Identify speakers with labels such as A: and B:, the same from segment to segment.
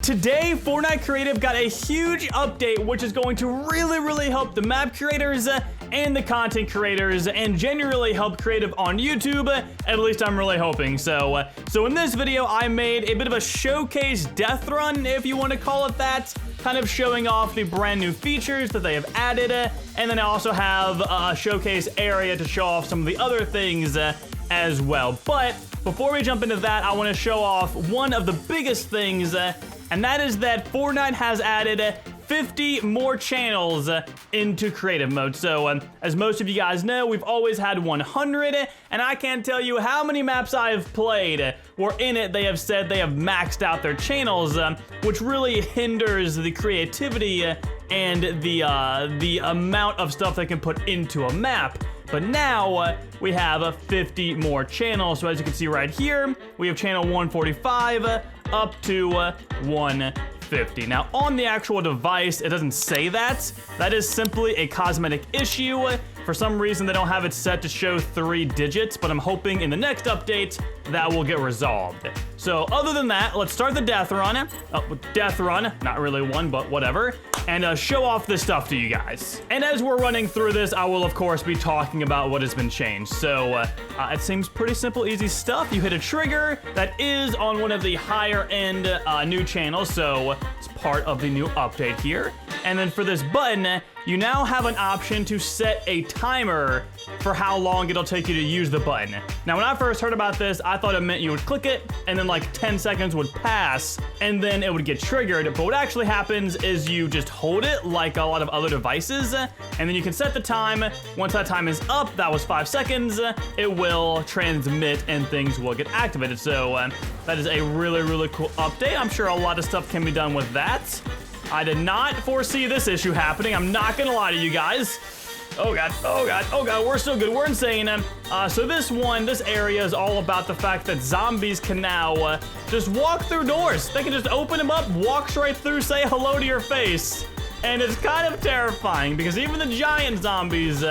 A: Today, Fortnite Creative got a huge update, which is going to really help the map creators and the content creators, and generally help creative on YouTube. At least I'm really hoping. So in this video, I made a bit of a showcase death run, if you want to call it that, kind of showing off the brand new features that they have added, and then I also have a showcase area to show off some of the other things as well. But before we jump into that, I want to show off one of the biggest things, and that is that Fortnite has added 50 more channels into creative mode. So as most of you guys know, we've always had 100, and I can't tell you how many maps I have played where in it they have said they have maxed out their channels, which really hinders the creativity and the amount of stuff they can put into a map. But now we have 50 more channels. So as you can see right here, we have channel 145 up to 150. Now on the actual device, it doesn't say that. That is simply a cosmetic issue. For some reason, they don't have it set to show 3 digits, but I'm hoping in the next update that will get resolved. So other than that, let's start the death run. Death run, not really one, but whatever. And show off this stuff to you guys. And as we're running through this, I will of course be talking about what has been changed. So it seems pretty simple, easy stuff. You hit a trigger that is on one of the higher end new channels. So it's part of the new update here. And then for this button, you now have an option to set a timer for how long it'll take you to use the button. Now, when I first heard about this, I thought it meant you would click it and then like 10 seconds would pass and then it would get triggered. But what actually happens is you just hold it like a lot of other devices, and then you can set the time. Once that time is up, that was 5 seconds, it will transmit and things will get activated. So that is a really cool update. I'm sure a lot of stuff can be done with that. I did not foresee this issue happening. I'm not gonna lie to you guys. Oh god, we're so good, we're insane. So this area is all about the fact that zombies can now just walk through doors. They can just open them up, walk straight through, say hello to your face. And it's kind of terrifying because even the giant zombies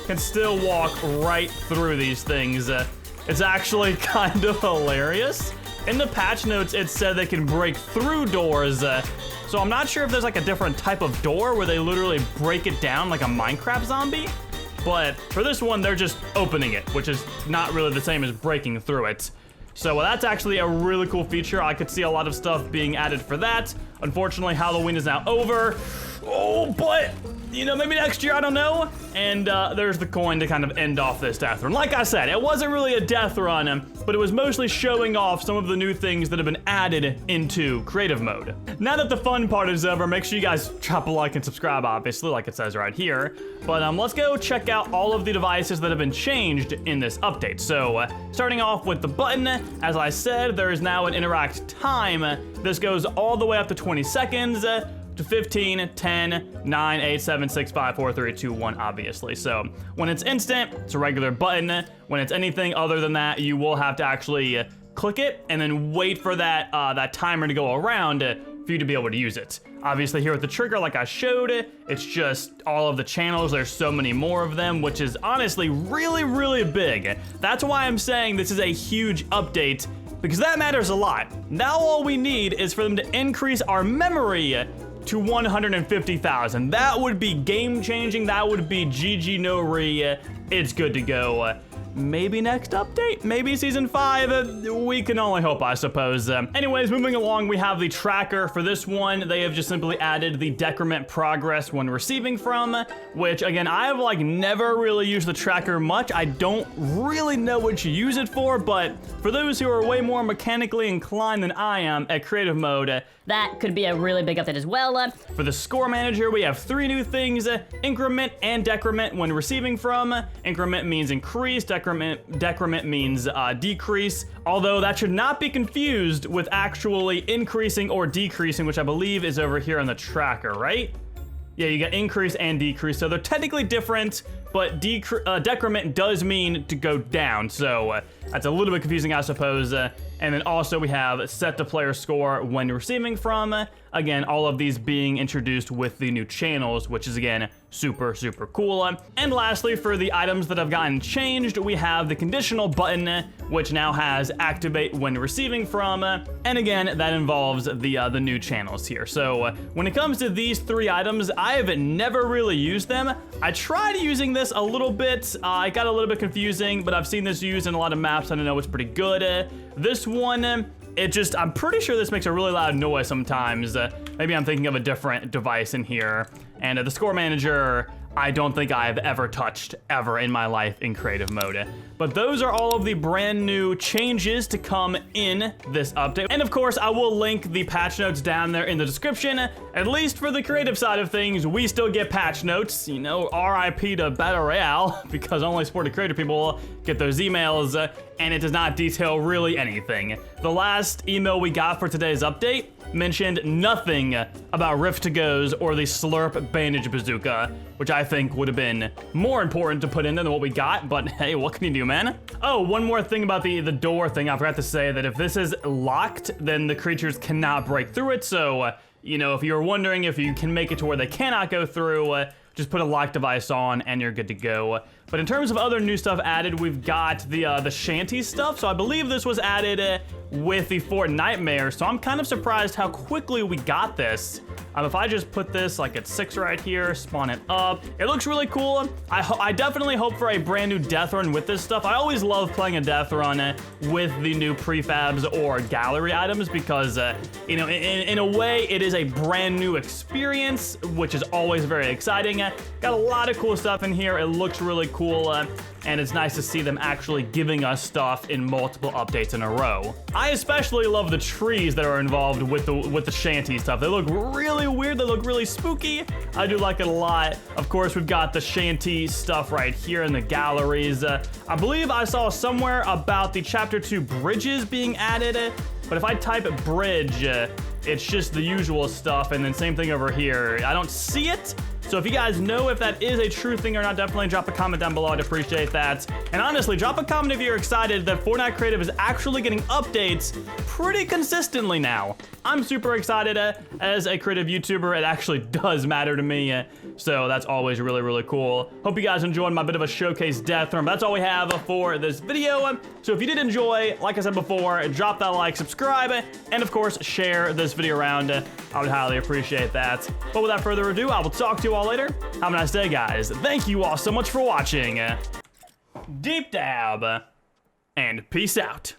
A: can still walk right through these things. It's actually kind of hilarious. In the patch notes, it said they can break through doors. So I'm not sure if there's like a different type of door where they literally break it down like a Minecraft zombie. But for this one, they're just opening it, which is not really the same as breaking through it. So that's actually a really cool feature. I could see a lot of stuff being added for that. Unfortunately, Halloween is now over. Oh, but you know, maybe next year, I don't know. And there's the coin to kind of end off this death run. Like I said, it wasn't really a death run, but it was mostly showing off some of the new things that have been added into creative mode. Now that the fun part is over, make sure you guys drop a like and subscribe, obviously, like it says right here. But let's go check out all of the devices that have been changed in this update. So starting off with the button, as I said, there is now an interact time. This goes all the way up to 20 seconds. To 15, 10, 9, 8, 7, 6, 5, 4, 3, 2, 1, obviously. So when it's instant, it's a regular button. When it's anything other than that, you will have to actually click it and then wait for that that timer to go around for you to be able to use it. Obviously here with the trigger, like I showed, it's just all of the channels. There's so many more of them, which is honestly really big. That's why I'm saying this is a huge update, because that matters a lot. Now all we need is for them to increase our memory to 150,000. That would be game changing. That would be GG no re. It's good to go. Maybe next update, maybe season 5, we can only hope, I suppose. Anyways, moving along, we have the tracker. For this one, they have just simply added the decrement progress when receiving from, which again, I have like never really used the tracker much. I don't really know what you use it for, but for those who are way more mechanically inclined than I am at creative mode,
B: that could be a really big update as well.
A: For the score manager, we have 3 new things, increment and decrement when receiving from. Increment means increase, decrement means decrease, although that should not be confused with actually increasing or decreasing, which I believe is over here on the tracker, right? Yeah, you get increase and decrease, so they're technically different, but decrement does mean to go down, so that's a little bit confusing, I suppose. And then also we have set the player score when receiving from. Again, all of these being introduced with the new channels, which is again, super cool. And lastly, for the items that have gotten changed, we have the conditional button, which now has activate when receiving from, and again, that involves the new channels here. So when it comes to these 3 items, I have never really used them. I tried using this a little bit. It got a little bit confusing, but I've seen this used in a lot of maps. I don't know, it's pretty good. This one, I'm pretty sure this makes a really loud noise sometimes. Maybe I'm thinking of a different device in here. And the score manager, I don't think I've ever touched ever in my life in creative mode. But those are all of the brand new changes to come in this update. And of course, I will link the patch notes down there in the description. At least for the creative side of things, we still get patch notes. You know, RIP to Battle Royale, because only supported creative people get those emails, and it does not detail really anything. The last email we got for today's update mentioned nothing about Rift to Goes or the Slurp Bandage Bazooka, which I think would have been more important to put in than what we got, but hey, what can you do, man? Oh, one more thing about the door thing. I forgot to say that if this is locked, then the creatures cannot break through it, so, you know, if you're wondering if you can make it to where they cannot go through, just put a lock device on and you're good to go. But in terms of other new stuff added, we've got the shanty stuff. So I believe this was added with the Fortnite, so I'm kind of surprised how quickly we got this. If I just put this like at 6 right here, spawn it up, it looks really cool. I definitely hope for a brand new Deathrun with this stuff. I always love playing a Deathrun with the new prefabs or gallery items because, you know, in a way, it is a brand new experience, which is always very exciting. Got a lot of cool stuff in here. It looks really cool. And it's nice to see them actually giving us stuff in multiple updates in a row. I especially love the trees that are involved with the shanty stuff. They look really weird, they look really spooky. I do like it a lot. Of course, we've got the shanty stuff right here in the galleries. I believe I saw somewhere about the Chapter 2 bridges being added, but if I type bridge, it's just the usual stuff, and then same thing over here. I don't see it. So if you guys know if that is a true thing or not, definitely drop a comment down below. I'd appreciate that. And honestly, drop a comment if you're excited that Fortnite Creative is actually getting updates pretty consistently now. I'm super excited as a creative YouTuber. It actually does matter to me. So that's always really, really cool. Hope you guys enjoyed my bit of a showcase Deathrun. That's all we have for this video. So if you did enjoy, like I said before, drop that like, subscribe, and of course, share this video around. I would highly appreciate that. But without further ado, I will talk to you all later. Have a nice day, guys. Thank you all so much for watching. Deep dab, and peace out.